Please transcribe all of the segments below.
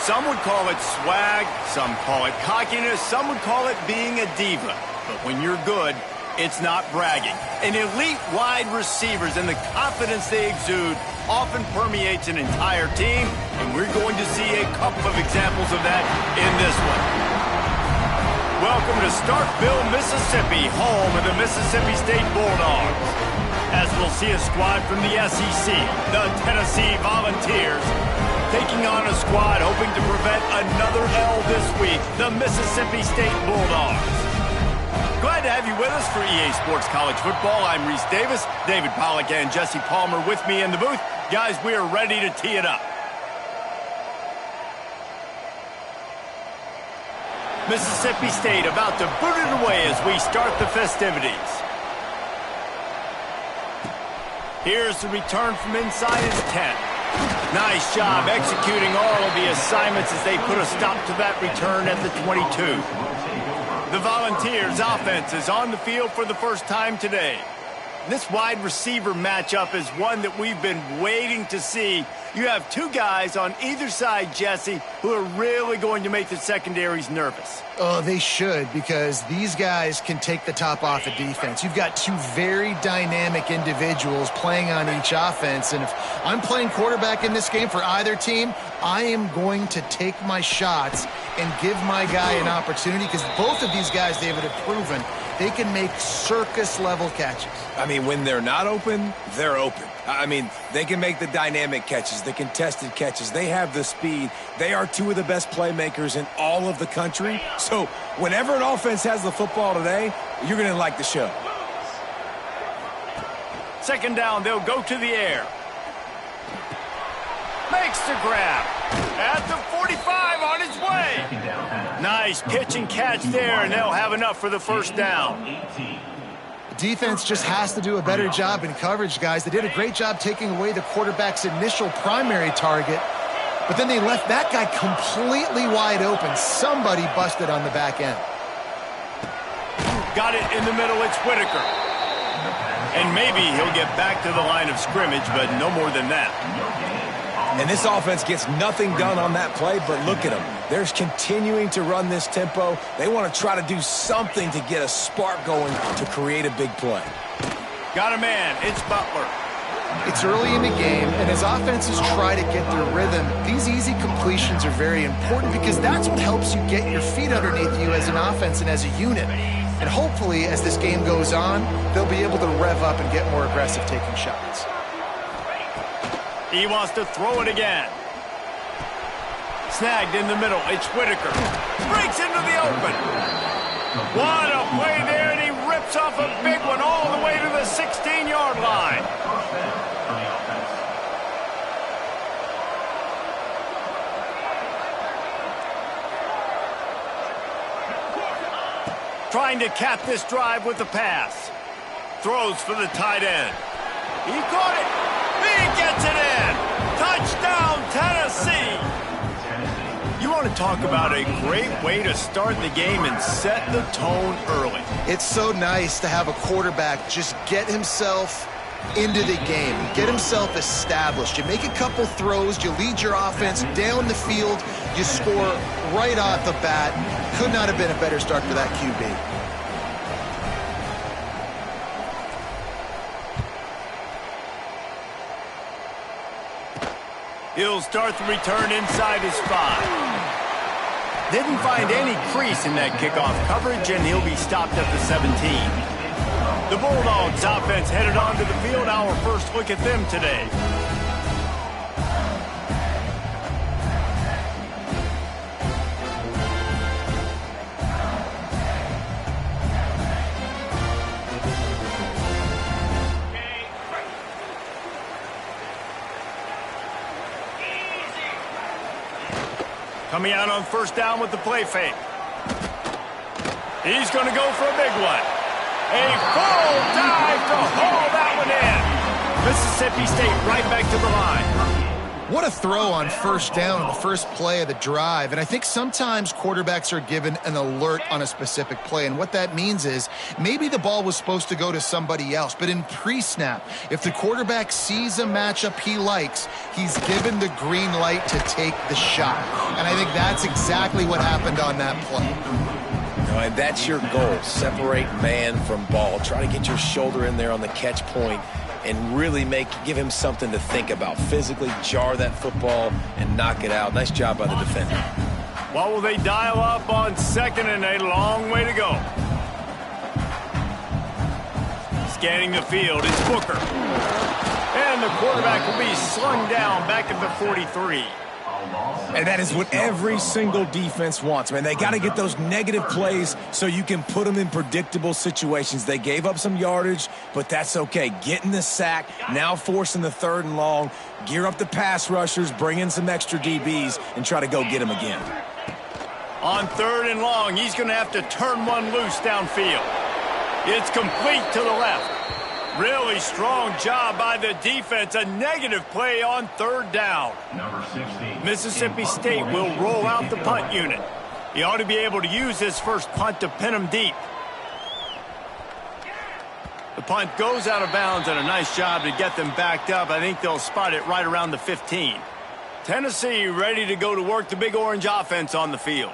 Some would call it swag, some call it cockiness, some would call it being a diva. But when you're good, it's not bragging. And elite wide receivers and the confidence they exude often permeates an entire team, and we're going to see a couple of examples of that in this one. Welcome to Starkville, Mississippi, home of the Mississippi State Bulldogs. As we'll see a squad from the SEC, the Tennessee Volunteers, taking on a squad hoping to prevent another L this week, the Mississippi State Bulldogs. Glad to have you with us for EA Sports College Football. I'm Reese Davis, David Pollack and Jesse Palmer with me in the booth. Guys, we are ready to tee it up. Mississippi State about to boot it away as we start the festivities. Here's the return from inside his 10. Nice job executing all of the assignments as they put a stop to that return at the 22. The Volunteers offense is on the field for the first time today. This wide receiver matchup is one that we've been waiting to see. You have two guys on either side, Jesse, who are really going to make the secondaries nervous. Oh, they should, because these guys can take the top off a defense. You've got two very dynamic individuals playing on each offense, and if I'm playing quarterback in this game for either team, I am going to take my shots and give my guy an opportunity, because both of these guys, David, have proven they can make circus-level catches. I mean, when they're not open, they're open. I mean, they can make the dynamic catches, the contested catches. They have the speed. They are two of the best playmakers in all of the country. So whenever an offense has the football today, you're going to like the show. Second down, they'll go to the air. Makes the grab. At the 45 on his way. Nice pitch and catch there, and they'll have enough for the first down. Defense just has to do a better job in coverage, guys. They did a great job taking away the quarterback's initial primary target, but then they left that guy completely wide open. Somebody busted on the back end. Got it in the middle, it's Whitaker. And maybe he'll get back to the line of scrimmage, but no more than that. And this offense gets nothing done on that play, but look at them. They're continuing to run this tempo. They want to try to do something to get a spark going to create a big play. Got a man. It's Butler. It's early in the game, and as offenses try to get their rhythm, these easy completions are very important because that's what helps you get your feet underneath you as an offense and as a unit. And hopefully, as this game goes on, they'll be able to rev up and get more aggressive taking shots. He wants to throw it again. Snagged in the middle. It's Whitaker. Breaks into the open. What a play there, and he rips off a big one all the way to the 16-yard line. Trying to cap this drive with the pass. Throws for the tight end. He caught it. He gets it in. Touchdown, Tennessee. You want to talk about a great way to start the game and set the tone early. It's so nice to have a quarterback just get himself into the game, get himself established. You make a couple throws, you lead your offense down the field, you score right off the bat. Could not have been a better start for that QB. He'll start the return inside his 5. Didn't find any crease in that kickoff coverage, and he'll be stopped at the 17. The Bulldogs offense headed onto the field. Our first look at them today. Coming out on first down with the play fake. He's going to go for a big one. A full dive to haul that one in. Mississippi State right back to the line. What a throw on first down on the first play of the drive. And I think sometimes quarterbacks are given an alert on a specific play. And what that means is maybe the ball was supposed to go to somebody else. But in pre-snap, if the quarterback sees a matchup he likes, he's given the green light to take the shot. And I think that's exactly what happened on that play. And that's your goal. Separate man from ball. Try to get your shoulder in there on the catch point and really give him something to think about. Physically jar that football and knock it out. Nice job by the defender. What will they dial up on 2nd and a long way to go? Scanning the field, it's Booker. And the quarterback will be slung down back at the 43. And that is what every single defense wants, man. They got to get those negative plays so you can put them in predictable situations. They gave up some yardage, but that's okay. Getting the sack, now forcing the 3rd and long, gear up the pass rushers, bring in some extra DBs, and try to go get them again. On 3rd and long, he's going to have to turn one loose downfield. It's complete to the left. Really strong job by the defense. A negative play on 3rd down. Mississippi State will roll out the punt unit. He ought to be able to use his first punt to pin him deep. The punt goes out of bounds, and a nice job to get them backed up. I think they'll spot it right around the 15. Tennessee ready to go to work the Big Orange offense on the field.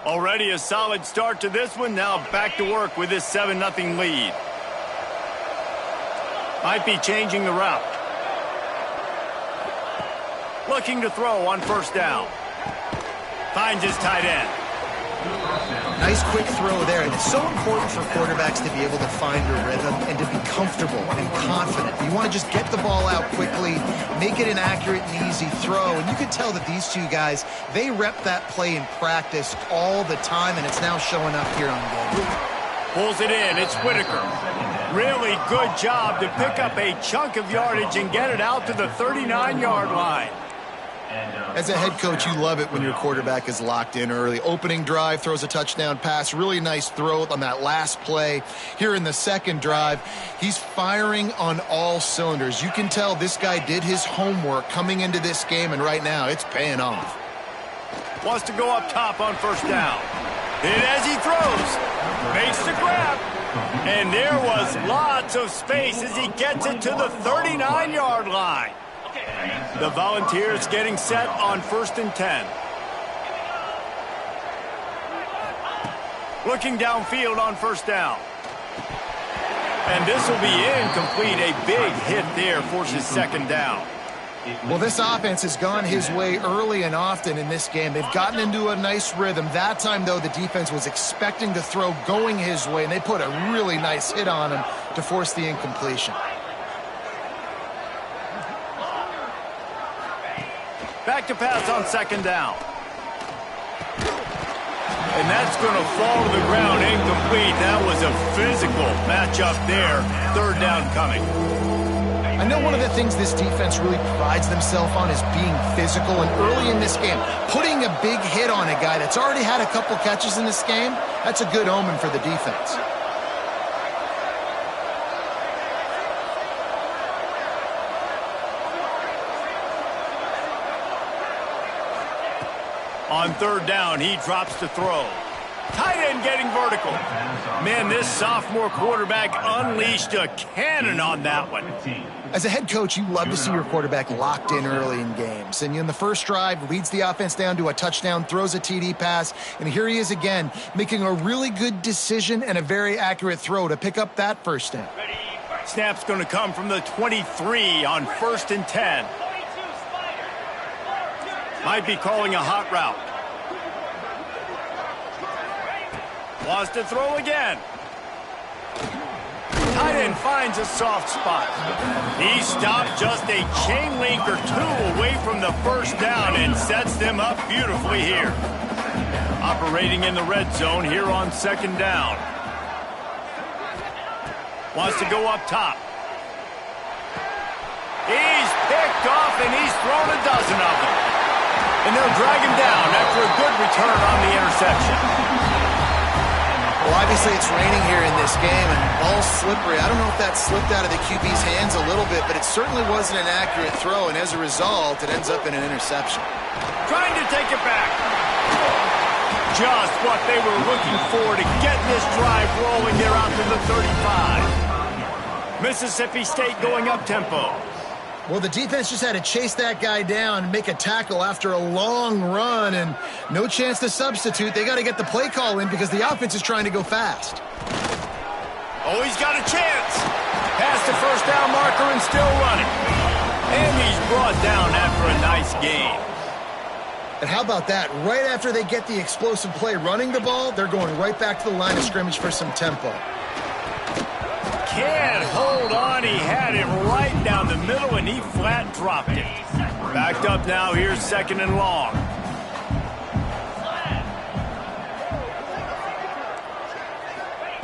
Already a solid start to this one. Now back to work with this 7-0 lead. Might be changing the route. Looking to throw on 1st down. Finds his tight end. Nice quick throw there. And it's so important for quarterbacks to be able to find a rhythm and to be comfortable and confident. You want to just get the ball out quickly, make it an accurate and easy throw. And you can tell that these two guys, they rep that play in practice all the time, and it's now showing up here on game. Pulls it in. It's Whitaker. Really good job to pick up a chunk of yardage and get it out to the 39-yard line. As a head coach, you love it when your quarterback is locked in early. Opening drive, throws a touchdown pass. Really nice throw on that last play. Here in the 2nd drive, he's firing on all cylinders. You can tell this guy did his homework coming into this game, and right now it's paying off. Wants to go up top on 1st down. Hit as he throws. Makes the grab. And there was lots of space as he gets it to the 39-yard line. The Volunteers getting set on 1st and 10. Looking downfield on 1st down. And this will be incomplete. A big hit there forces 2nd down. Well, this offense has gone his way early and often in this game. They've gotten into a nice rhythm. That time, though, the defense was expecting the throw going his way, and they put a really nice hit on him to force the incompletion. Back to pass on 2nd down. And that's going to fall to the ground incomplete. That was a physical matchup there. 3rd down coming. I know one of the things this defense really prides themselves on is being physical, and early in this game, putting a big hit on a guy that's already had a couple catches in this game, that's a good omen for the defense. On 3rd down, he drops to throw. Tight end getting vertical. Man, this sophomore quarterback unleashed a cannon on that one. As a head coach, you love to see your quarterback locked in early in games. And in the first drive, leads the offense down to a touchdown, throws a TD pass, and here he is again, making a really good decision and a very accurate throw to pick up that 1st down. Snap's going to come from the 23 on 1st and 10. Might be calling a hot route. Wants to throw again. Tight end finds a soft spot. He stopped just a chain link or two away from the 1st down and sets them up beautifully here. Operating in the red zone here on 2nd down. Wants to go up top. He's picked off and he's thrown a dozen of them. And they'll drag him down after a good return on the interception. Well, Obviously, it's raining here in this game, and ball's slippery. I don't know if that slipped out of the QB's hands a little bit, but it certainly wasn't an accurate throw, and as a result, it ends up in an interception. Trying to take it back. Just what they were looking for to get this drive rolling. They're out to the 35. Mississippi State going up-tempo. Well, the defense just had to chase that guy down and make a tackle after a long run, and no chance to substitute. They got to get the play call in because the offense is trying to go fast. Oh, he's got a chance. Past the first down marker and still running. And he's brought down after a nice gain. And how about that? Right after they get the explosive play running the ball, they're going right back to the line of scrimmage for some tempo. Can't hold on. He had it right down the middle, and he flat dropped it. Backed up now. Here's 2nd and long.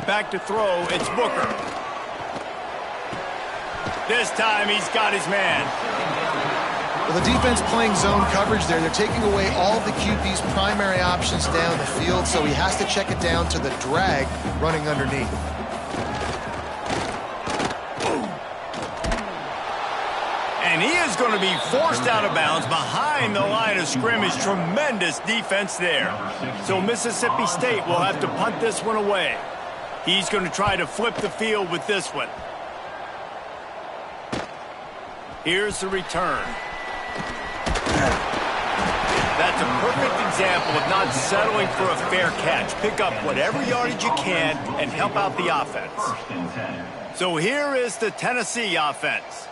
Back to throw. It's Booker. This time he's got his man. Well, the defense playing zone coverage there. They're taking away all the QB's primary options down the field, so he has to check it down to the drag running underneath. And he is going to be forced out of bounds behind the line of scrimmage. Tremendous defense there. So Mississippi State will have to punt this one away. He's going to try to flip the field with this one. Here's the return. That's a perfect example of not settling for a fair catch. Pick up whatever yardage you can and help out the offense. So here is the Tennessee offense.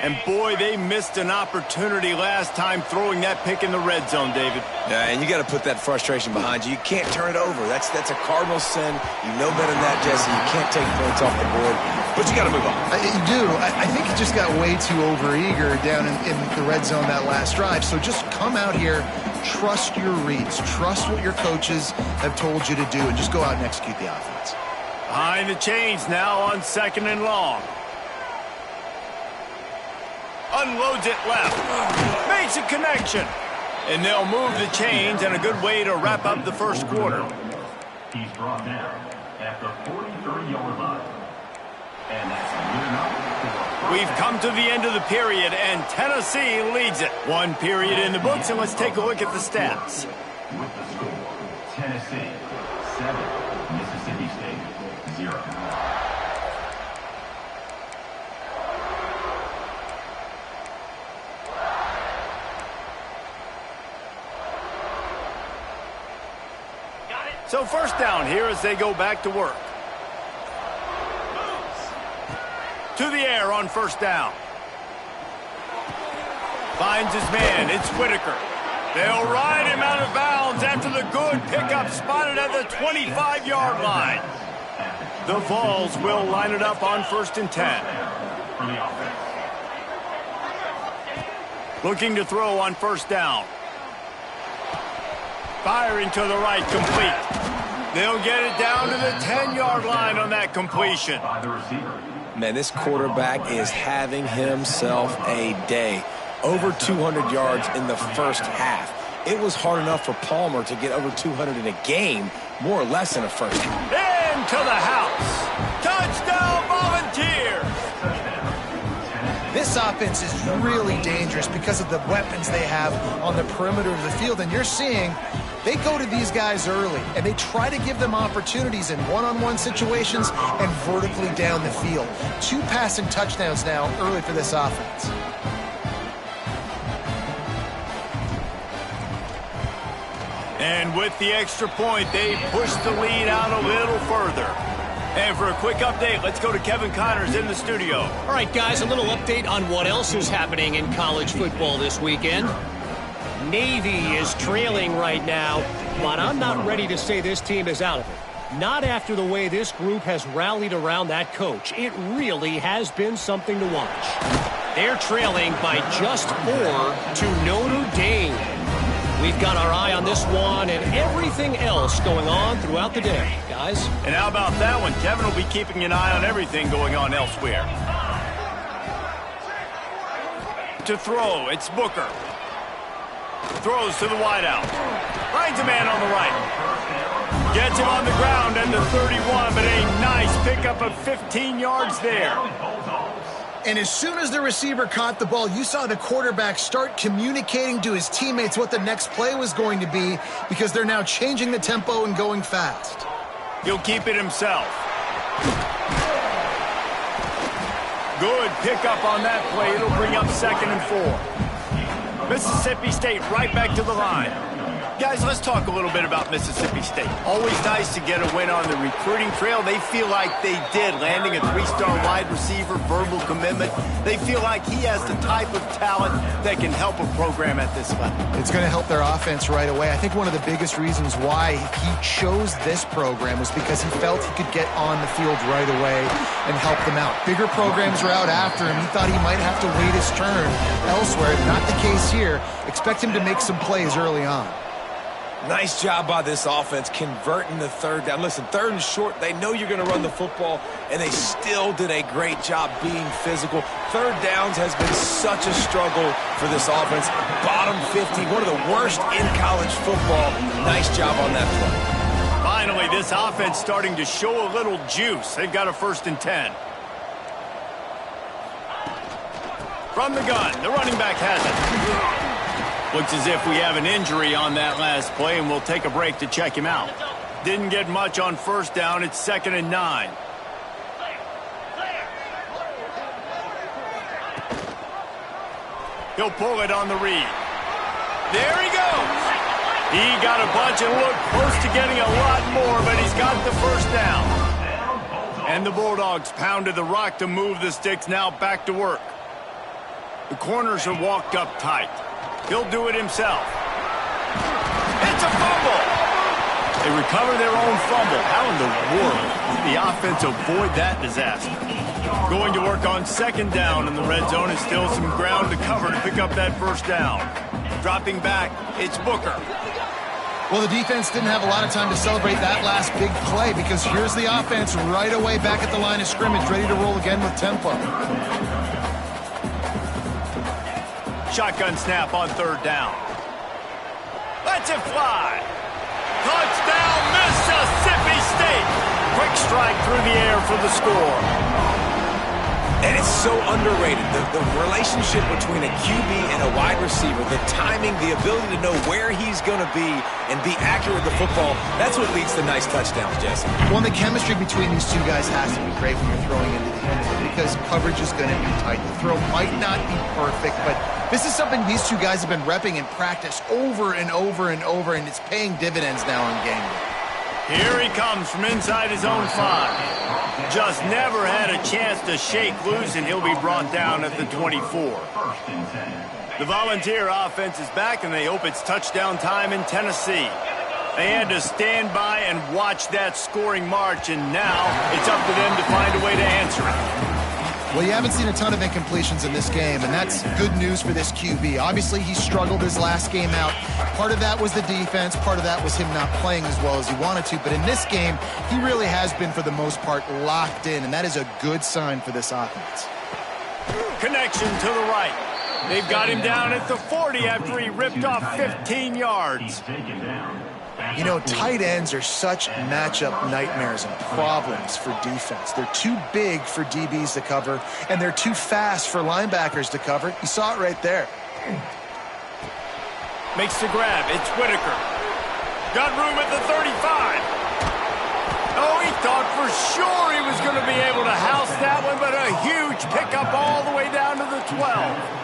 And boy, they missed an opportunity last time throwing that pick in the red zone, David. Yeah, and you got to put that frustration behind you. You can't turn it over. That's a cardinal sin. You know better than that, Jesse. You can't take points off the board, but you got to move on. You do. I think he just got way too overeager down in the red zone that last drive. So just come out here, trust your reads, trust what your coaches have told you to do, and just go out and execute the offense. Behind the chains now on 2nd and long. Unloads it left. Makes a connection. And they'll move the chains, and a good way to wrap up the first quarter. He's brought down at the 43-yard line. And that's good enough. We've come to the end of the period, and Tennessee leads it. One period in the books, and let's take a look at the stats. With the score, Tennessee 7, Mississippi State 0. So first down here as they go back to work. To the air on first down. Finds his man. It's Whitaker. They'll ride him out of bounds after the good pickup spotted at the 25-yard line. The Vols will line it up on 1st and 10. Looking to throw on first down. Firing to the right, complete. They'll get it down to the 10-yard line on that completion. Man, this quarterback is having himself a day. Over 200 yards in the first half. It was hard enough for Palmer to get over 200 in a game, more or less in a first half. Into the house. Touchdown, Volunteers. This offense is really dangerous because of the weapons they have on the perimeter of the field, and you're seeing they go to these guys early, and they try to give them opportunities in one-on-one situations and vertically down the field. 2 passing touchdowns now early for this offense. And with the extra point, they push the lead out a little further. And for a quick update, let's go to Kevin Connors in the studio. All right, guys, a little update on what else is happening in college football this weekend. Navy is trailing right now, but I'm not ready to say this team is out of it. Not after the way this group has rallied around that coach. It really has been something to watch. They're trailing by just 4 to Notre Dame. We've got our eye on this one and everything else going on throughout the day, guys. And how about that one? Kevin will be keeping an eye on everything going on elsewhere. To throw, it's Booker. Throws to the wideout. Finds a man on the right. Gets him on the ground at the 31, but a nice pickup of 15 yards there. And as soon as the receiver caught the ball, you saw the quarterback start communicating to his teammates what the next play was going to be because they're now changing the tempo and going fast. He'll keep it himself. Good pickup on that play. It'll bring up 2nd and 4. Mississippi State right back to the line. Guys, let's talk a little bit about Mississippi State. Always nice to get a win on the recruiting trail. They feel like they did, landing a 3-star wide receiver, verbal commitment. They feel like he has the type of talent that can help a program at this level. It's going to help their offense right away. I think one of the biggest reasons why he chose this program was because he felt he could get on the field right away and help them out. Bigger programs were out after him. He thought he might have to wait his turn elsewhere. Not the case here. Expect him to make some plays early on. Nice job by this offense converting the 3rd down. Listen, 3rd and short, they know you're going to run the football, and they still did a great job being physical. 3rd downs has been such a struggle for this offense. Bottom 50, one of the worst in college football. Nice job on that play. Finally, this offense starting to show a little juice. They've got a 1st and 10. From the gun, the running back has it. Looks as if we have an injury on that last play, and we'll take a break to check him out. Didn't get much on 1st down. It's 2nd and 9. He'll pull it on the read. There he goes. He got a bunch and looked close to getting a lot more, but he's got the 1st down. And the Bulldogs pounded the rock to move the sticks, now back to work. The corners are walked up tight. He'll do it himself. It's a fumble. They recover their own fumble. How in the world did the offense avoid that disaster? Going to work on 2nd down in the red zone, and still some ground to cover to pick up that 1st down. Dropping back, it's Booker. Well, the defense didn't have a lot of time to celebrate that last big play because here's the offense right away back at the line of scrimmage, ready to roll again with tempo. Shotgun snap on 3rd down. Lets it fly. Touchdown, Mississippi State. Quick strike through the air for the score. And it's so underrated. The relationship between a QB and a wide receiver, the timing, the ability to know where he's going to be and be accurate with the football, that's what leads to nice touchdowns, Jesse. Well, the chemistry between these two guys has to be great when you're throwing into the end of it because coverage is going to be tight. The throw might not be perfect, but this is something these two guys have been repping in practice over and over and over, and it's paying dividends now on game day. Here he comes from inside his own 5. Just never had a chance to shake loose, and he'll be brought down at the 24. The Volunteer offense is back, and they hope it's touchdown time in Tennessee. They had to stand by and watch that scoring march, and now it's up to them to find a way to answer it. Well, you haven't seen a ton of incompletions in this game, and that's good news for this QB. Obviously, he struggled his last game out. Part of that was the defense. Part of that was him not playing as well as he wanted to. But in this game, he really has been, for the most part, locked in, and that is a good sign for this offense. Connection to the right. They've got him down at the 40 after he ripped off 15 yards. You know, tight ends are such matchup nightmares and problems for defense. They're too big for DBs to cover, and they're too fast for linebackers to cover. You saw it right there. Makes the grab. It's Whitaker. Got room at the 35. Oh, he thought for sure he was going to be able to house that one, but a huge pickup all the way down to the 12.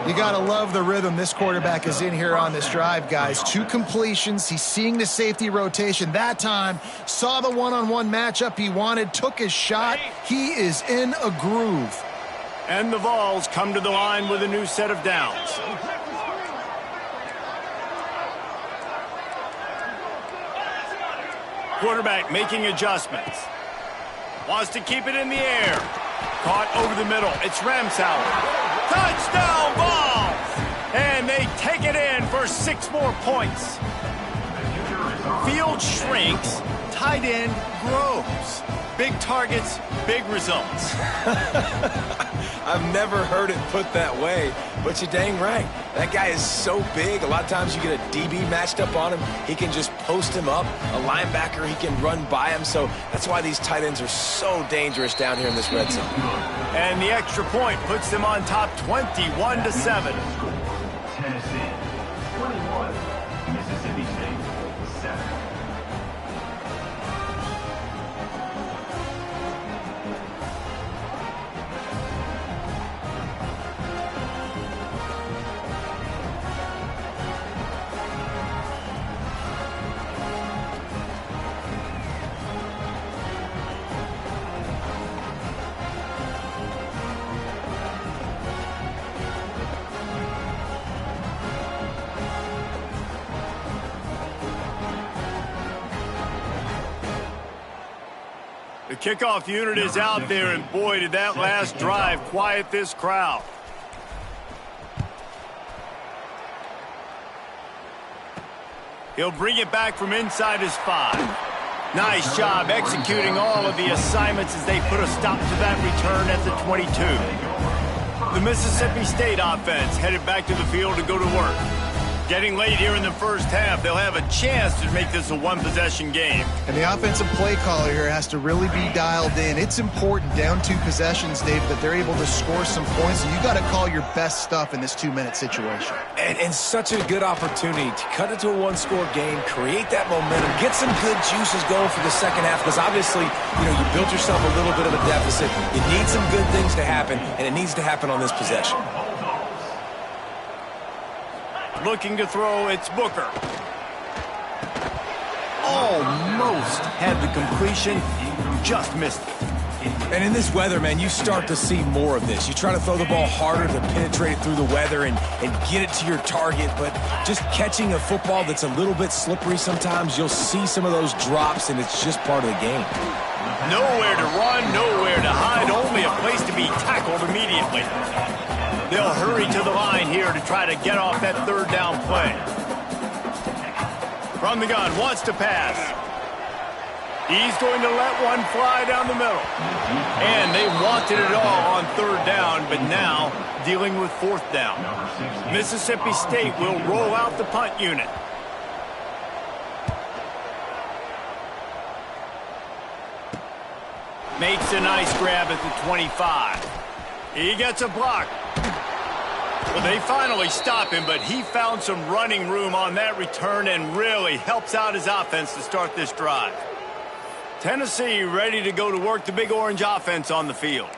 You got to love the rhythm this quarterback is in here on this drive, guys. 2 completions. He's seeing the safety rotation. That time, saw the one-on-one matchup he wanted, took his shot. He is in a groove. And the Vols come to the line with a new set of downs. Quarterback making adjustments. Wants to keep it in the air. Caught over the middle. It's Ramsauer. Touchdown Vols! And they take it in for 6 more points. Field shrinks, tight end grows. Big targets, big results. I've never heard it put that way, but you're dang right. That guy is so big. A lot of times you get a DB matched up on him. He can just post him up. A linebacker, he can run by him. So that's why these tight ends are so dangerous down here in this red zone. And the extra point puts them on top 21-7. Tennessee 21, Mississippi State 7. The kickoff unit is out there, and boy, did that last drive quiet this crowd. He'll bring it back from inside his 5. Nice job executing all of the assignments as they put a stop to that return at the 22. The Mississippi State offense headed back to the field to go to work. Getting late here in the first half, they'll have a chance to make this a one-possession game. And the offensive play caller here has to really be dialed in. It's important, down 2 possessions, Dave, that they're able to score some points. So you got to call your best stuff in this 2-minute situation. And such a good opportunity to cut it to a one-score game, create that momentum, get some good juices going for the second half, because obviously, you built yourself a little bit of a deficit. You need some good things to happen, and it needs to happen on this possession. Looking to throw, it's Booker. Almost had the completion, just missed it. And in this weather, man, you start to see more of this. You try to throw the ball harder to penetrate it through the weather and get it to your target, but just catching a football that's a little bit slippery sometimes, you'll see some of those drops, and it's just part of the game. Nowhere to run, nowhere to hide, only a place to be tackled immediately. They'll hurry to the line here to try to get off that third down play. From the gun, wants to pass. He's going to let one fly down the middle. And they wanted it all on third down, but now dealing with fourth down. Mississippi State will roll out the punt unit. Makes a nice grab at the 25. He gets a block. Well, they finally stop him, but he found some running room on that return and really helps out his offense to start this drive. Tennessee ready to go to work the Big Orange offense on the field.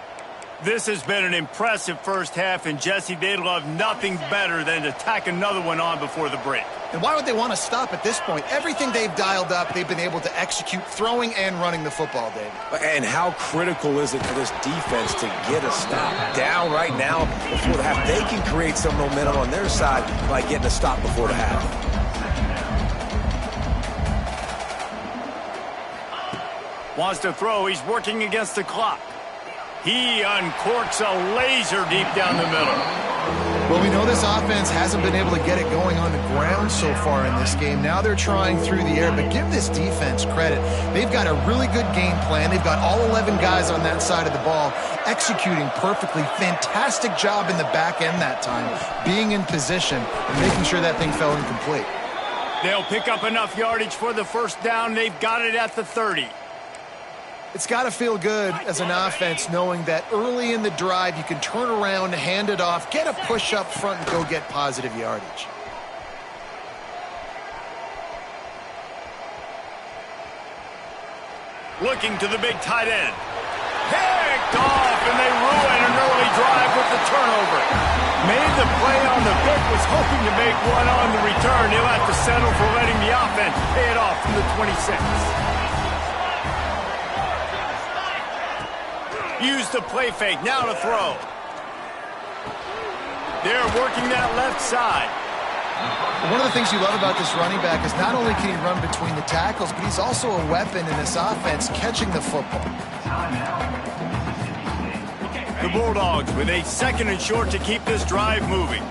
This has been an impressive first half, and Jesse, they'd love nothing better than to tack another one on before the break. And why would they want to stop at this point? Everything they've dialed up, they've been able to execute throwing and running the football, David. And how critical is it for this defense to get a stop down right now before the half? They can create some momentum on their side by getting a stop before the half. Wants to throw. He's working against the clock. He uncorks a laser deep down the middle. Well, we know this offense hasn't been able to get it going on the ground so far in this game. Now they're trying through the air, but give this defense credit. They've got a really good game plan. They've got all 11 guys on that side of the ball executing perfectly. Fantastic job in the back end that time, being in position and making sure that thing fell incomplete. They'll pick up enough yardage for the first down. They've got it at the 30. It's got to feel good as an offense knowing that early in the drive you can turn around, hand it off, get a push up front, and go get positive yardage. Looking to the big tight end. Picked off, and they ruin an early drive with the turnover. Made the play on the pick, was hoping to make one on the return. He'll have to settle for letting the offense pay it off from the 26. Use the play fake, now to throw. They're working that left side. One of the things you love about this running back is not only can he run between the tackles, but he's also a weapon in this offense catching the football. The Bulldogs with a second and short to keep this drive moving.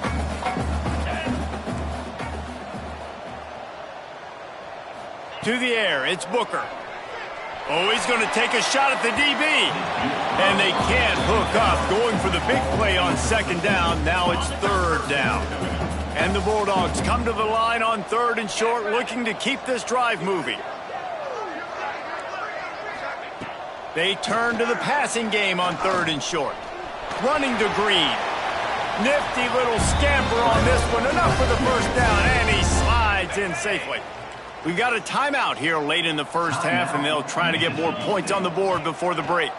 To the air, it's Booker. Oh, he's going to take a shot at the DB. And they can't hook up. Going for the big play on second down. Now it's third down. And the Bulldogs come to the line on third and short, looking to keep this drive moving. They turn to the passing game on third and short. Running to Green. Nifty little scamper on this one. Enough for the first down, and he slides in safely. We've got a timeout here late in the first half, and they'll try to get more points on the board before the break.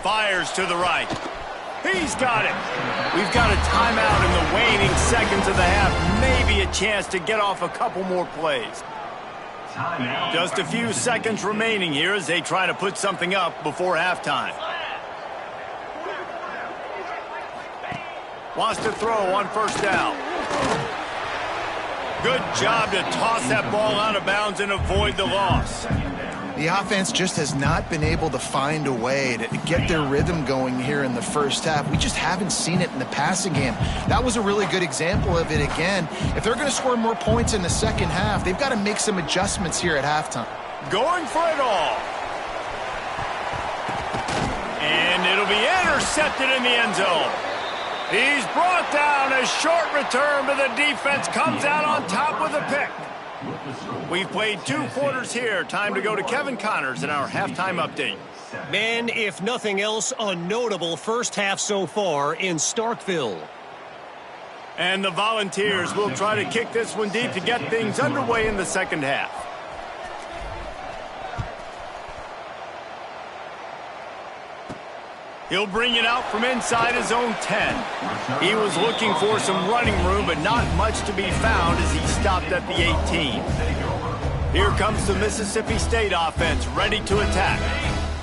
Fires to the right. He's got it. We've got a timeout in the waning seconds of the half. Maybe a chance to get off a couple more plays. Just a few seconds remaining here as they try to put something up before halftime. Wants to throw on first down. Good job to toss that ball out of bounds and avoid the loss. The offense just has not been able to find a way to get their rhythm going here in the first half. We just haven't seen it in the passing game. That was a really good example of it again. If they're going to score more points in the second half, they've got to make some adjustments here at halftime. Going for it all. And it'll be intercepted in the end zone. He's brought down. A short return, but the defense comes out on top with a pick. We've played 2 quarters here. Time to go to Kevin Connors in our halftime update. Man, if nothing else, a notable first half so far in Starkville. And the Volunteers will try to kick this one deep to get things underway in the second half. He'll bring it out from inside his own 10. He was looking for some running room, but not much to be found as he stopped at the 18. Here comes the Mississippi State offense, ready to attack.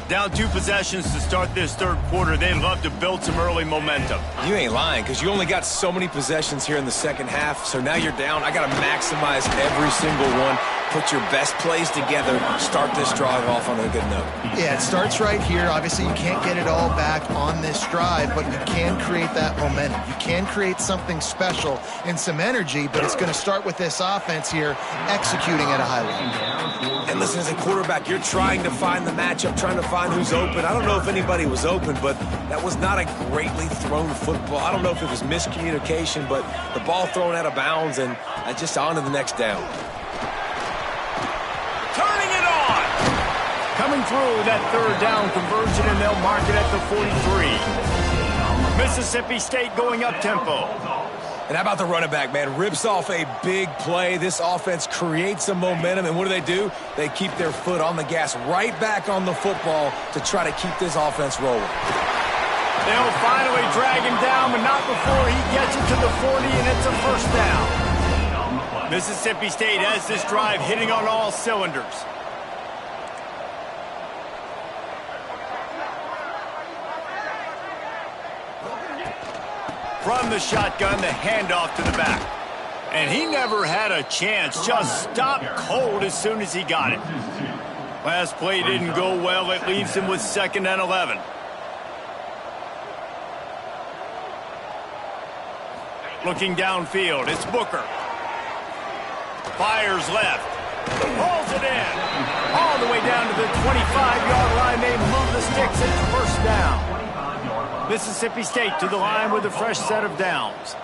Down 2 possessions to start this third quarter. They'd love to build some early momentum. You ain't lying, because you only got so many possessions here in the second half, so now you're down. I got to maximize every single one. Put your best plays together. Start this drive off on a good note. Yeah, it starts right here. Obviously, you can't get it all back on this drive, but you can create that momentum. You can create something special and some energy, but it's going to start with this offense here executing at a high level. And listen, as a quarterback, you're trying to find the matchup, trying to find who's open. I don't know if anybody was open, but that was not a greatly thrown football. I don't know if it was miscommunication, but the ball thrown out of bounds and just on to the next down. Turning it on! Coming through that third down conversion, and they'll mark it at the 43. Mississippi State going up-tempo. And how about the running back, man? Rips off a big play. This offense creates some momentum, and what do? They keep their foot on the gas, right back on the football to try to keep this offense rolling. They'll finally drag him down, but not before he gets it to the 40, and it's a first down. Mississippi State has this drive hitting on all cylinders. From the shotgun, the handoff to the back. And he never had a chance, just stopped cold as soon as he got it. Last play didn't go well. It leaves him with 2nd and 11. Looking downfield, it's Booker. Fires left. Pulls it in. All the way down to the 25-yard line. They move the sticks. It's first down. Mississippi State to the line with a fresh set of downs.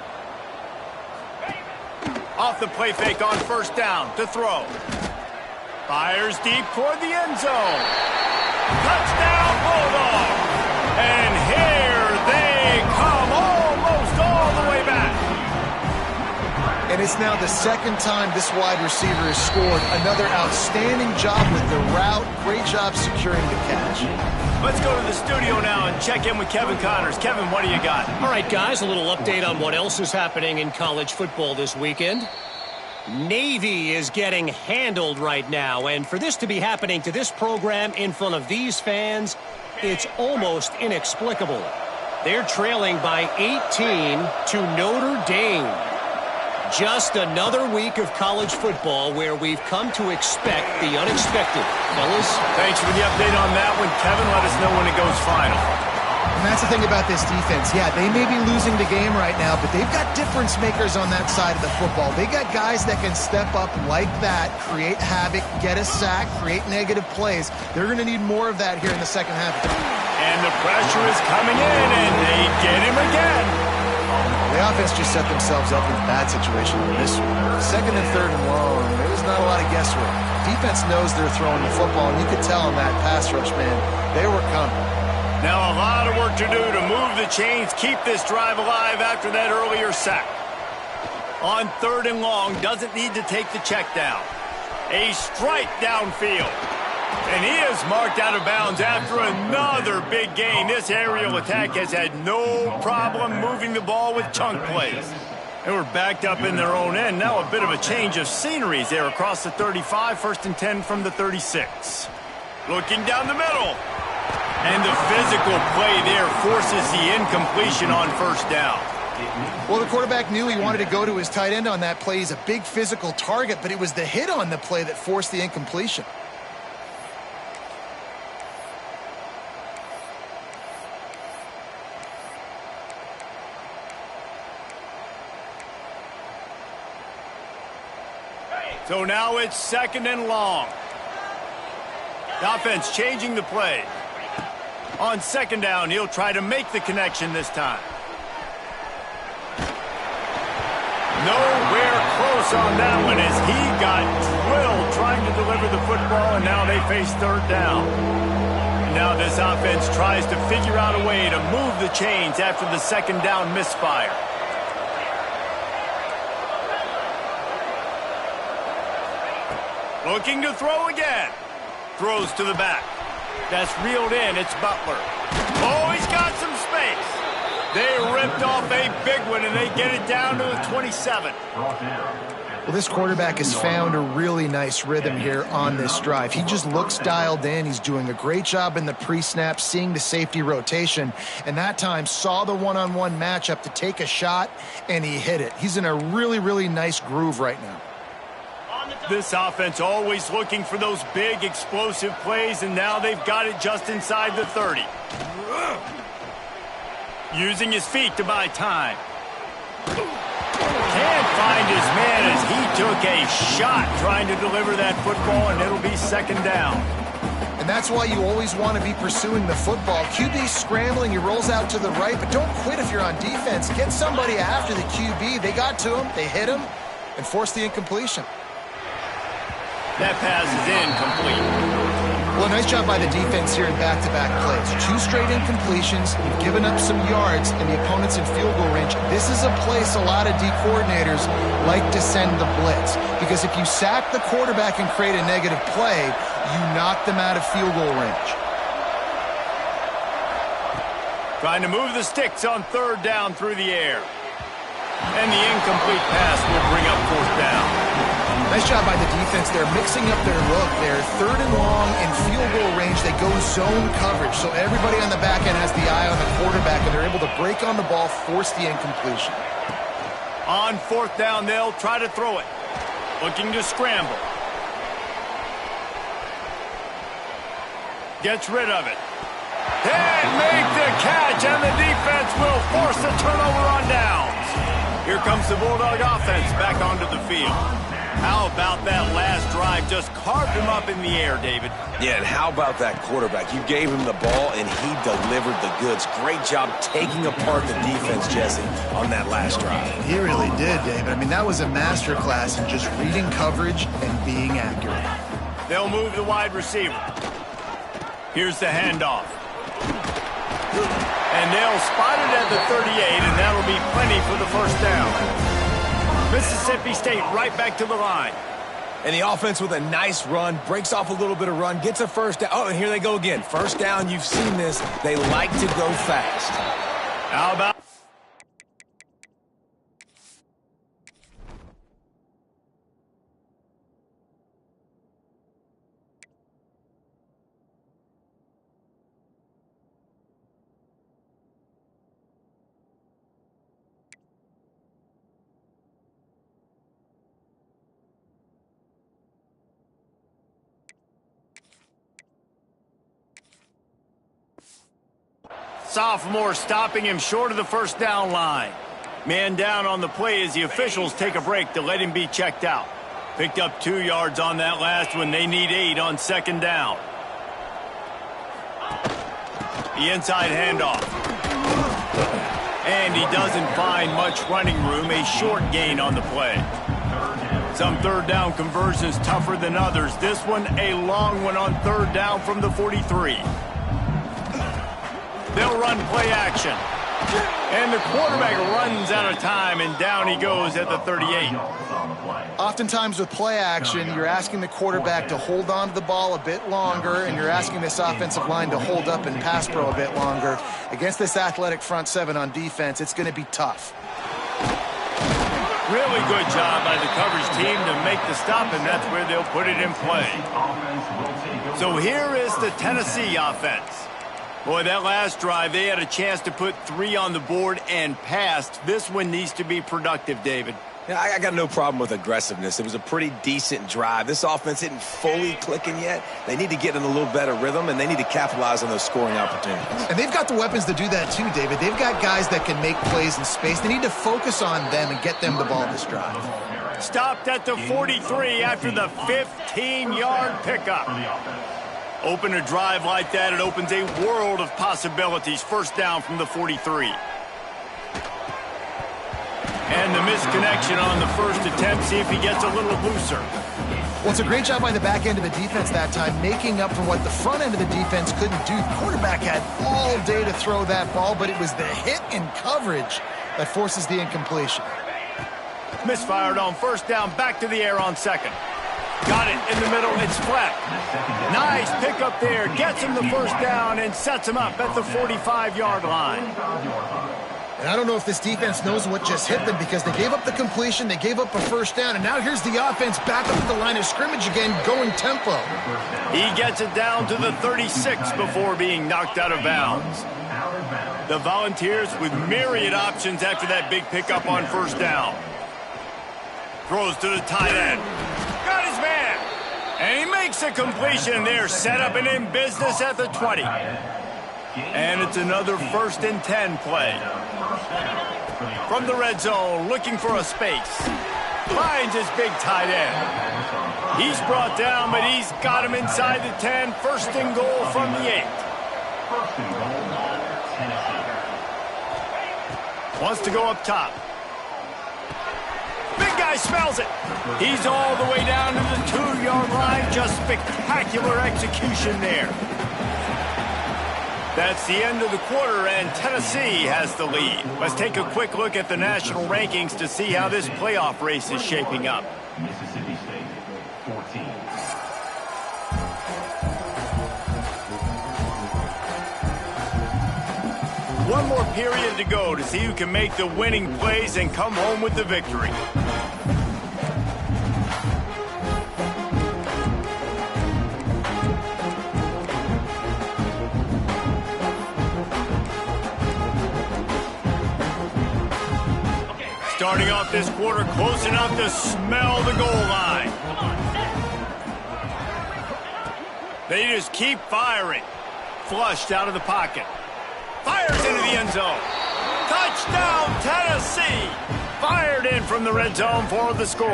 Off the play fake on first down to throw. Fires deep toward the end zone. Touchdown, Bulldogs! And here they come, almost all the way back. And it's now the 2nd time this wide receiver has scored. Another outstanding job with the route. Great job securing the catch. Let's go to the studio now and check in with Kevin Connors. Kevin, what do you got? All right, guys, a little update on what else is happening in college football this weekend. Navy is getting handled right now, and for this to be happening to this program in front of these fans, it's almost inexplicable. They're trailing by 18 to Notre Dame. Just another week of college football where we've come to expect the unexpected. Fellas? Thanks for the update on that one, Kevin. Let us know when it goes final. And that's the thing about this defense. Yeah, they may be losing the game right now, but they've got difference makers on that side of the football. They got guys that can step up like that, create havoc, get a sack, create negative plays. They're going to need more of that here in the second half. And the pressure is coming in, and they get him again. The offense just set themselves up in a bad situation in this one. Second and third and long, there's not a lot of guesswork. Defense knows they're throwing the football, and you could tell in that pass rush, man, they were coming. Now a lot of work to do to move the chains, keep this drive alive after that earlier sack. On third and long, doesn't need to take the check down. A strike downfield. And he is marked out of bounds after another big gain. This aerial attack has had no problem moving the ball with chunk plays. They were backed up in their own end. Now a bit of a change of sceneries there across the 35, 1st and 10 from the 36. Looking down the middle. And the physical play there forces the incompletion on first down. Well, the quarterback knew he wanted to go to his tight end on that play. He's a big physical target, but it was the hit on the play that forced the incompletion. So now it's 2nd and long. The offense changing the play. On 2nd down, he'll try to make the connection this time. Nowhere close on that one as he got drilled trying to deliver the football, and now they face 3rd down. Now this offense tries to figure out a way to move the chains after the 2nd down misfire. Looking to throw again. Throws to the back. That's reeled in. It's Butler. Oh, he's got some space. They ripped off a big one, and they get it down to the 27. Well, this quarterback has found a really nice rhythm here on this drive. He just looks dialed in. He's doing a great job in the pre-snap, seeing the safety rotation, and that time saw the one-on-one matchup to take a shot, and he hit it. He's in a really, really nice groove right now. This offense always looking for those big, explosive plays, and now they've got it just inside the 30. Using his feet to buy time. Can't find his man as he took a shot trying to deliver that football, and it'll be 2nd down. And that's why you always want to be pursuing the football. QB scrambling, he rolls out to the right, but don't quit if you're on defense. Get somebody after the QB. They got to him, they hit him, and forced the incompletion. That pass is incomplete. Well, nice job by the defense here in back-to-back plays. 2 straight incompletions. You've given up some yards, and the opponent's in field goal range. This is a place a lot of D coordinators like to send the blitz, because if you sack the quarterback and create a negative play, you knock them out of field goal range. Trying to move the sticks on 3rd down through the air. And the incomplete pass will bring up 4th down. Nice job by the defense. They're mixing up their look. They're 3rd and long in field goal range. They go zone coverage, so everybody on the back end has the eye on the quarterback, and they're able to break on the ball, force the incompletion. On 4th down, they'll try to throw it. Looking to scramble. Gets rid of it. They make the catch, and the defense will force the turnover on downs. Here comes the Bulldog offense back onto the field. How about that last drive? Just carved him up in the air, David. Yeah, and how about that quarterback? You gave him the ball, and he delivered the goods. Great job taking apart the defense, Jesse, on that last drive. He really did, David. I mean, that was a masterclass in just reading coverage and being accurate. They'll move the wide receiver. Here's the handoff. And they'll spot it at the 38, and that'll be plenty for the 1st down. Mississippi State right back to the line. And the offense with a nice run, breaks off a little bit of run, gets a 1st down. Oh, and here they go again. 1st down, you've seen this. They like to go fast. How about... sophomore stopping him short of the first down line. Man down on the play as the officials take a break to let him be checked out. Picked up 2 yards on that last one. They need 8 on second down. The inside handoff. And he doesn't find much running room. A short gain on the play. Some third down conversions tougher than others. This one a long one on third down from the 43. They'll run play action. And the quarterback runs out of time, and down he goes at the 38. Oftentimes with play action, you're asking the quarterback to hold on to the ball a bit longer, and you're asking this offensive line to hold up and pass pro a bit longer. Against this athletic front seven on defense, it's going to be tough. Really good job by the coverage team to make the stop, and that's where they'll put it in play. So here is the Tennessee offense. Boy, that last drive, they had a chance to put 3 on the board and passed. This one needs to be productive, David. Yeah, I got no problem with aggressiveness. It was a pretty decent drive. This offense isn't fully clicking yet. They need to get in a little better rhythm, and they need to capitalize on those scoring opportunities. And they've got the weapons to do that too, David. They've got guys that can make plays in space. They need to focus on them and get them the ball this drive. Stopped at the 43 after the 15-yard pickup. Open a drive like that, it opens a world of possibilities. First down from the 43. And the misconnection on the first attempt. See if he gets a little looser. Well, it's a great job by the back end of the defense that time, making up for what the front end of the defense couldn't do. The quarterback had all day to throw that ball, but it was the hit in coverage that forces the incompletion. Misfired on first down, back to the air on second. Got it in the middle, it's flat. Nice pickup there, gets him the first down and sets him up at the 45-yard line. And I don't know if this defense knows what just hit them because they gave up the completion, they gave up a first down, and now here's the offense back up at the line of scrimmage again, going tempo. He gets it down to the 36 before being knocked out of bounds. The Volunteers with myriad options after that big pickup on first down. Throws to the tight end. Got his man. And he makes a completion there. Set up and in business at the 20. And it's another 1st and 10 play. From the red zone, looking for a space. Finds his big tight end. He's brought down, but he's got him inside the 10. 1st and goal from the 8. Wants to go up top. Big guy smells it. He's all the way down to the 2-yard line. Just spectacular execution there. That's the end of the quarter, and Tennessee has the lead. Let's take a quick look at the national rankings to see how this playoff race is shaping up. Mississippi State, 14. One more period to go to see who can make the winning plays and come home with the victory. Starting off this quarter close enough to smell the goal line. They just keep firing. Flushed out of the pocket. Fires into the end zone. Touchdown, Tennessee! Fired in from the red zone for the score.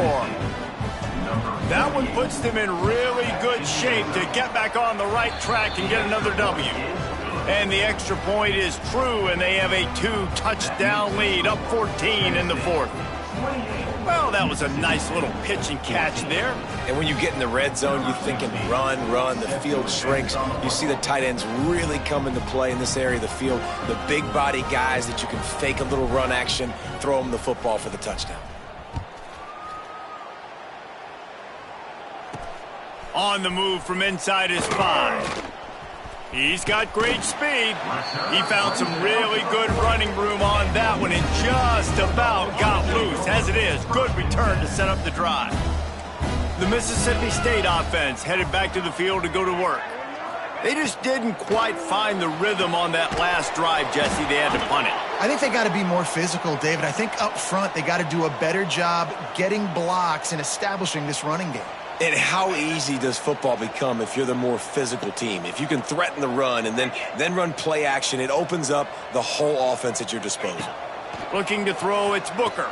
That one puts them in really good shape to get back on the right track and get another W. And the extra point is true, and they have a 2-touchdown lead, up 14 in the 4th. Well, that was a nice little pitch and catch there. And when you get in the red zone, you're thinking run, run. The field shrinks. You see the tight ends really come into play in this area of the field. The big body guys that you can fake a little run action, throw them the football for the touchdown. On the move from inside his 5. He's got great speed. He found some really good running room on that one and just about got loose. As it is, good return to set up the drive. The Mississippi State offense headed back to the field to go to work. They just didn't quite find the rhythm on that last drive, Jesse. They had to punt it. I think they got to be more physical, David. I think up front they got to do a better job getting blocks and establishing this running game. And how easy does football become if you're the more physical team? If you can threaten the run and then run play action, it opens up the whole offense at your disposal. Looking to throw, it's Booker.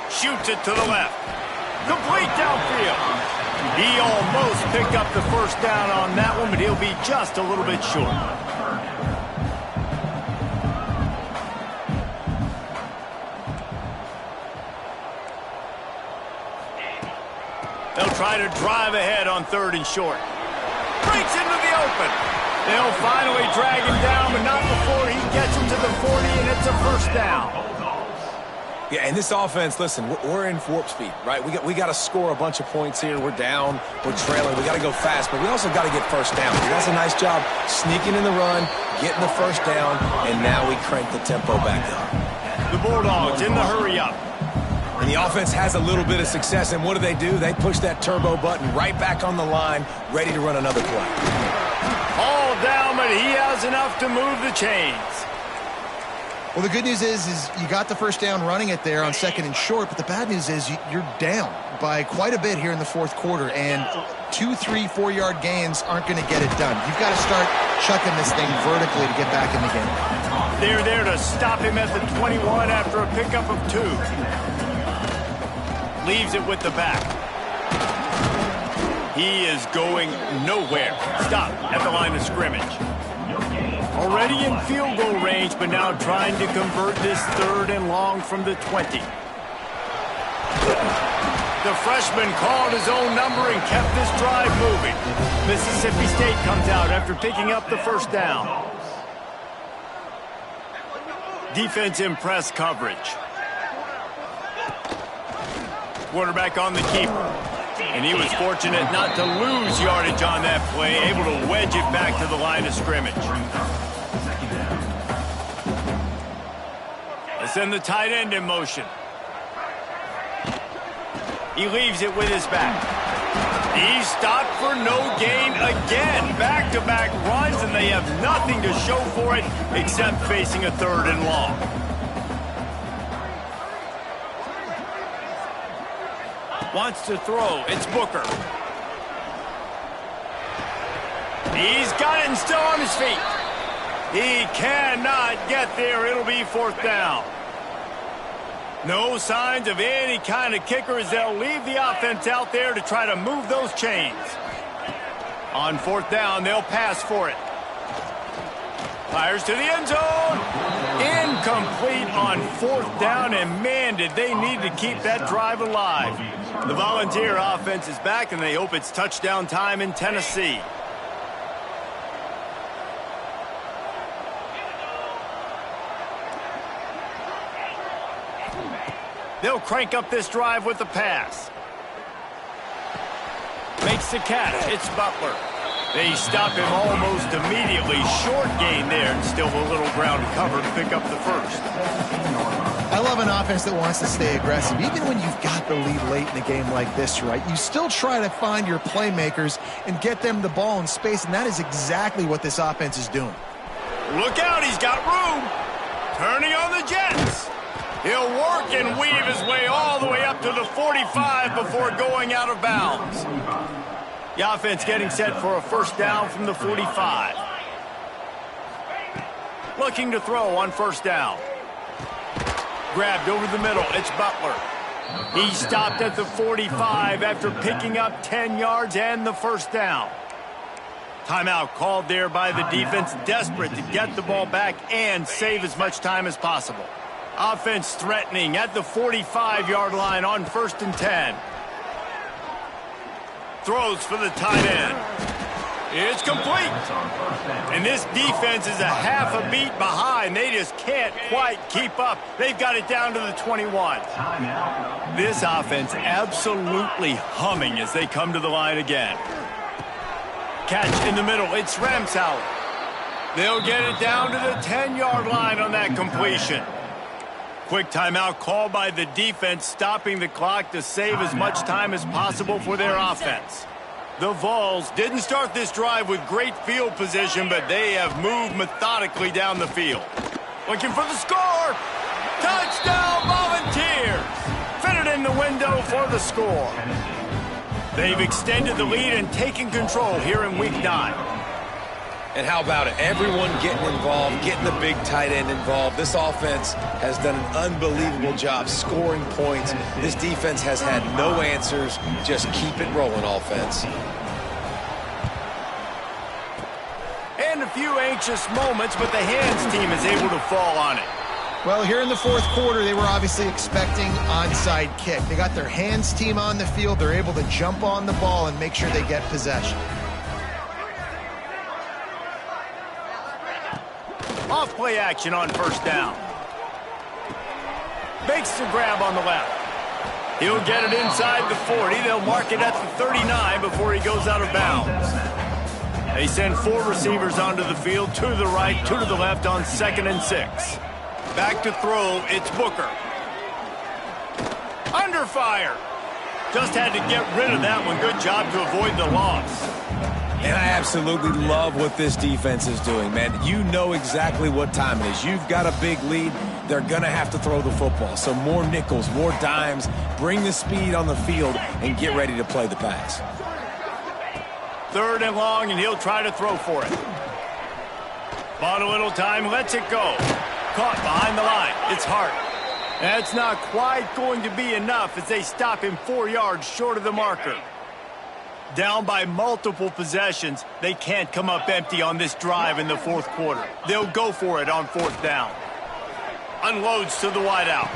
Shoots it to the left. Complete downfield. He almost picked up the first down on that one, but he'll be just a little bit short. They'll try to drive ahead on 3rd and short. Breaks into the open. They'll finally drag him down, but not before he gets him to the 40, and it's a first down. Yeah, and this offense, listen, we're in warp speed, right? We got to score a bunch of points here. We're down. We're trailing. We got to go fast, but we also got to get first down. He does a nice job sneaking in the run, getting the first down, and now we crank the tempo back up. The Bulldogs in the hurry-up. And the offense has a little bit of success, and what do? They push that turbo button right back on the line, ready to run another play. All down, but he has enough to move the chains. Well, the good news is you got the first down running it there on 2nd and short, but the bad news is you're down by quite a bit here in the 4th quarter, and 2, 3, 4-yard gains aren't going to get it done. You've got to start chucking this thing vertically to get back in the game. They're there to stop him at the 21 after a pickup of 2. Leaves it with the back. He is going nowhere. Stop at the line of scrimmage. Already in field goal range, but now trying to convert this 3rd and long from the 20. The freshman called his own number and kept this drive moving. Mississippi State comes out after picking up the first down. Defense in press coverage. Quarterback on the keeper. And he was fortunate not to lose yardage on that play, able to wedge it back to the line of scrimmage. They send the tight end in motion. He leaves it with his back. He's stopped for no gain again. Back-to-back runs, and they have nothing to show for it except facing a 3rd and long. Wants to throw. It's Booker. He's got it and still on his feet. He cannot get there. It'll be 4th down. No signs of any kind of kicker as they'll leave the offense out there to try to move those chains. On 4th down, they'll pass for it. Fires to the end zone. Incomplete on 4th down, and man, did they need to keep that drive alive. The Volunteer offense is back, and they hope it's touchdown time in Tennessee. They'll crank up this drive with the pass. Makes the catch. It's Butler. They stop him almost immediately. Short gain there, and still a little ground cover to pick up the first. I love an offense that wants to stay aggressive. Even when you've got the lead late in a game like this, right, you still try to find your playmakers and get them the ball in space, and that is exactly what this offense is doing. Look out, he's got room. Turning on the Jets. He'll work and weave his way all the way up to the 45 before going out of bounds. The offense getting set for a first down from the 45. Looking to throw on first down. Grabbed over the middle. It's Butler. He stopped at the 45 after picking up 10 yards and the first down. Timeout called there by the defense, desperate to get the ball back and save as much time as possible. Offense threatening at the 45-yard line on 1st and 10. Throws for the tight end. It's complete. And this defense is a half a beat behind. They just can't quite keep up. They've got it down to the 21. This offense absolutely humming as they come to the line again. Catch in the middle. It's Ramsauer. They'll get it down to the 10-yard line on that completion. Quick timeout called by the defense, stopping the clock to save as much time as possible for their offense. The Vols didn't start this drive with great field position, but they have moved methodically down the field. Looking for the score. Touchdown Volunteers. Fitted in the window for the score. They've extended the lead and taken control here in Week 9. And how about it? Everyone getting involved, getting the big tight end involved. This offense has done an unbelievable job scoring points. This defense has had no answers. Just keep it rolling, offense. And a few anxious moments, but the hands team is able to fall on it. Well, here in the fourth quarter, they were obviously expecting onside kick. They got their hands team on the field. They're able to jump on the ball and make sure they get possession. Off play action on first down. Makes the grab on the left. He'll get it inside the 40. They'll mark it at the 39 before he goes out of bounds. They send 4 receivers onto the field, 2 to the right, 2 to the left on 2nd and 6. Back to throw, it's Booker. Under fire. Just had to get rid of that one. Good job to avoid the loss. And I absolutely love what this defense is doing, man. You know exactly what time it is. You've got a big lead. They're going to have to throw the football. So more nickels, more dimes. Bring the speed on the field and get ready to play the pass. 3rd and long, and he'll try to throw for it. Bought a little time, lets it go. Caught behind the line. It's Hart. That's not quite going to be enough as they stop him 4 yards short of the marker. Down by multiple possessions, they can't come up empty on this drive in the fourth quarter. They'll go for it on 4th down. Unloads to the wideout.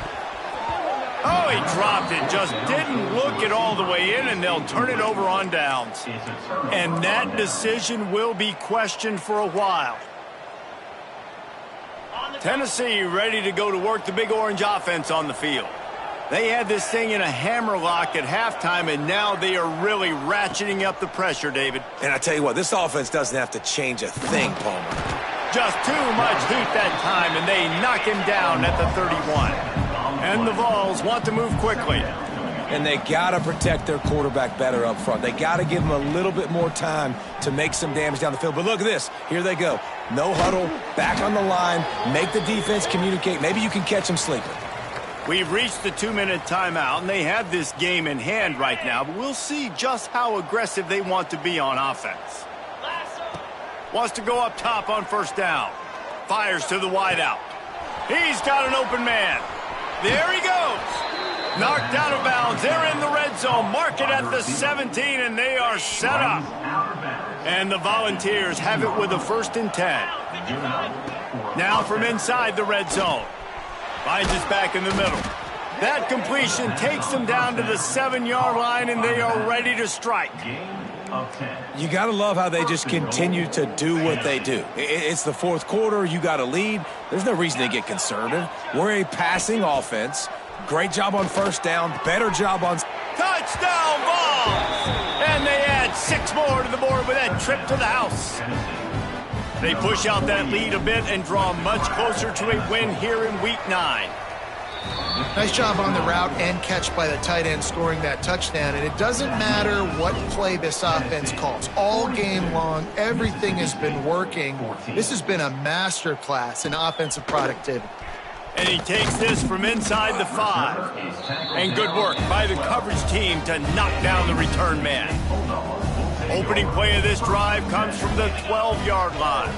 Oh, he dropped it. Just didn't look it all the way in, and they'll turn it over on downs. And that decision will be questioned for a while. Tennessee ready to go to work the Big Orange offense on the field. They had this thing in a hammerlock at halftime, and now they are really ratcheting up the pressure, David. And I tell you what, this offense doesn't have to change a thing, Palmer. Just too much heat that time, and they knock him down at the 31. And the Vols want to move quickly. And they got to protect their quarterback better up front. They got to give him a little bit more time to make some damage down the field. But look at this. Here they go. No huddle, back on the line, make the defense communicate. Maybe you can catch them sleeping. We've reached the 2-minute timeout, and they have this game in hand right now, but we'll see just how aggressive they want to be on offense. Wants to go up top on 1st down. Fires to the wideout. He's got an open man. There he goes. Knocked out of bounds. They're in the red zone. Mark it at the 17, and they are set up. And the Volunteers have it with a 1st and 10. Now from inside the red zone. Finds us back in the middle. That completion takes them down to the 7-yard line, and they are ready to strike. You got to love how they just continue to do what they do. It's the fourth quarter. You got a lead. There's no reason to get conservative. We're a passing offense. Great job on 1st down. Better job on... Touchdown Vols! And they add 6 more to the board with that trip to the house. They push out that lead a bit and draw much closer to a win here in Week 9. Nice job on the route and catch by the tight end scoring that touchdown. And it doesn't matter what play this offense calls. All game long, everything has been working. This has been a masterclass in offensive productivity. And he takes this from inside the 5. And good work by the coverage team to knock down the return man. Opening play of this drive comes from the 12-yard line.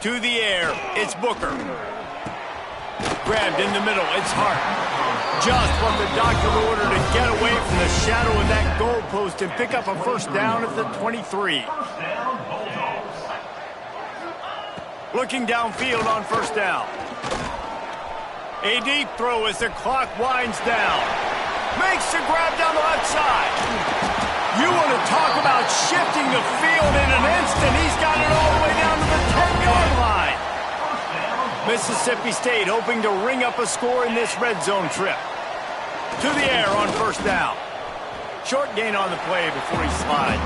To the air, it's Booker. Grabbed in the middle, it's Hart. Just what the doctor ordered to get away from the shadow of that goalpost and pick up a 1st down at the 23. Looking downfield on 1st down. A deep throw as the clock winds down. Makes the grab down the left side. You want to talk about shifting the field in an instant. He's got it all the way down to the 10-yard line. Mississippi State hoping to ring up a score in this red zone trip. To the air on 1st down. Short gain on the play before he slides.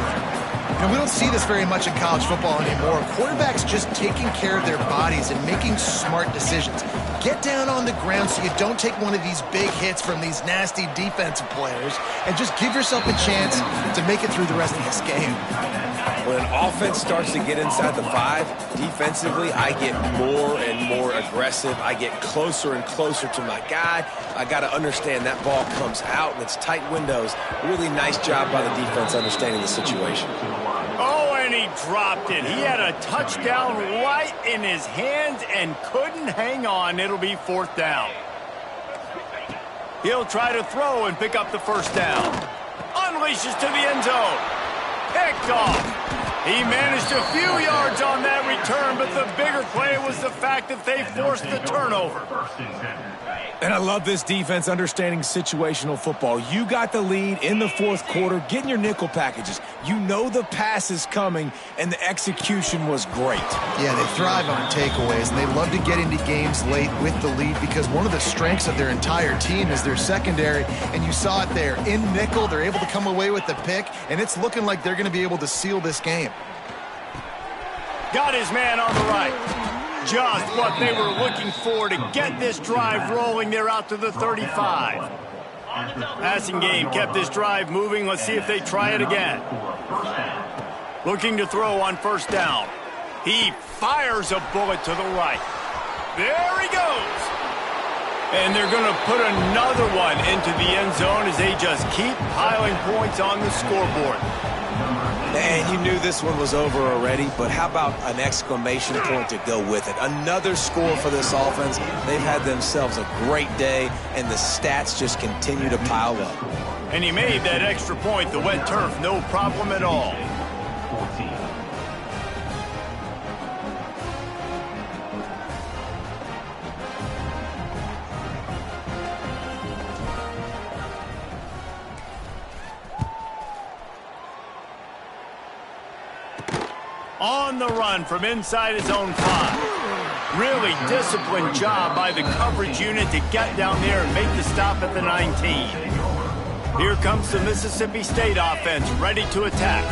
And we don't see this very much in college football anymore. Quarterbacks just taking care of their bodies and making smart decisions. get down on the ground so you don't take one of these big hits from these nasty defensive players, and just give yourself a chance to make it through the rest of this game. When an offense starts to get inside the 5, defensively, I get more and more aggressive. I get closer and closer to my guy. I got to understand that ball comes out and it's tight windows. Really nice job by the defense understanding the situation. Oh, and he dropped it. He had a touchdown right in his hands and couldn't hang on. It'll be 4th down. He'll try to throw and pick up the 1st down. Unleashes to the end zone. Picked off. He managed a few yards on that return, but the bigger play was the fact that they forced the turnover. And I love this defense understanding situational football. You got the lead in the 4th quarter, getting your nickel packages. You know the pass is coming, and the execution was great. Yeah, they thrive on takeaways, and they love to get into games late with the lead because one of the strengths of their entire team is their secondary, and you saw it there. In nickel, they're able to come away with the pick, and it's looking like they're going to be able to seal this game. Got his man on the right. Just what they were looking for to get this drive rolling. They're out to the 35. Passing game kept this drive moving. Let's see if they try it again. Looking to throw on 1st down. He fires a bullet to the right. There he goes. And they're going to put another one into the end zone as they just keep piling points on the scoreboard. And you knew this one was over already, but how about an exclamation point to go with it? Another score for this offense. They've had themselves a great day, and the stats just continue to pile up. And he made that extra point, the wet turf, no problem at all. 14. On the run from inside his own 5. Really disciplined job by the coverage unit to get down there and make the stop at the 19. Here comes the Mississippi State offense ready to attack.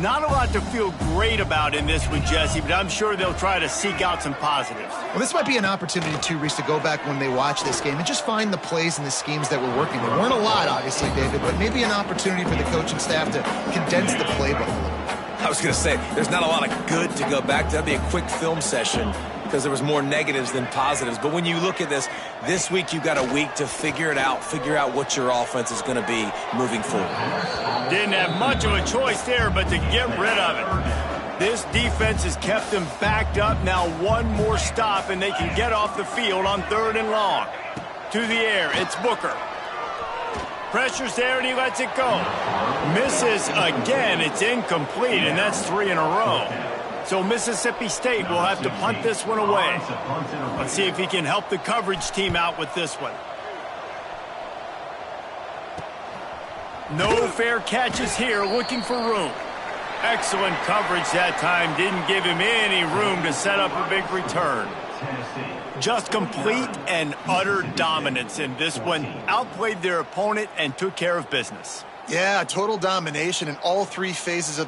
Not a lot to feel great about in this one, Jesse, but I'm sure they'll try to seek out some positives. Well, this might be an opportunity, too, Reese, to go back when they watch this game and just find the plays and the schemes that were working. There weren't a lot, obviously, David, but maybe an opportunity for the coaching staff to condense the playbook a little bit. I was going to say, there's not a lot of good to go back to. That'd be a quick film session because there was more negatives than positives. But when you look at this week you got a week to figure it out, figure out what your offense is going to be moving forward. Didn't have much of a choice there but to get rid of it. This defense has kept them backed up. Now one more stop and they can get off the field on 3rd and long. To the air, it's Booker. Pressure's there and he lets it go. Misses again. It's incomplete, and that's 3 in a row. So Mississippi State will have to punt this one away. Let's see if he can help the coverage team out with this one. No fair catches here, looking for room. Excellent coverage that time. Didn't give him any room to set up a big return. Just complete and utter dominance in this one. Outplayed their opponent and took care of business. Yeah, total domination in all 3 phases of the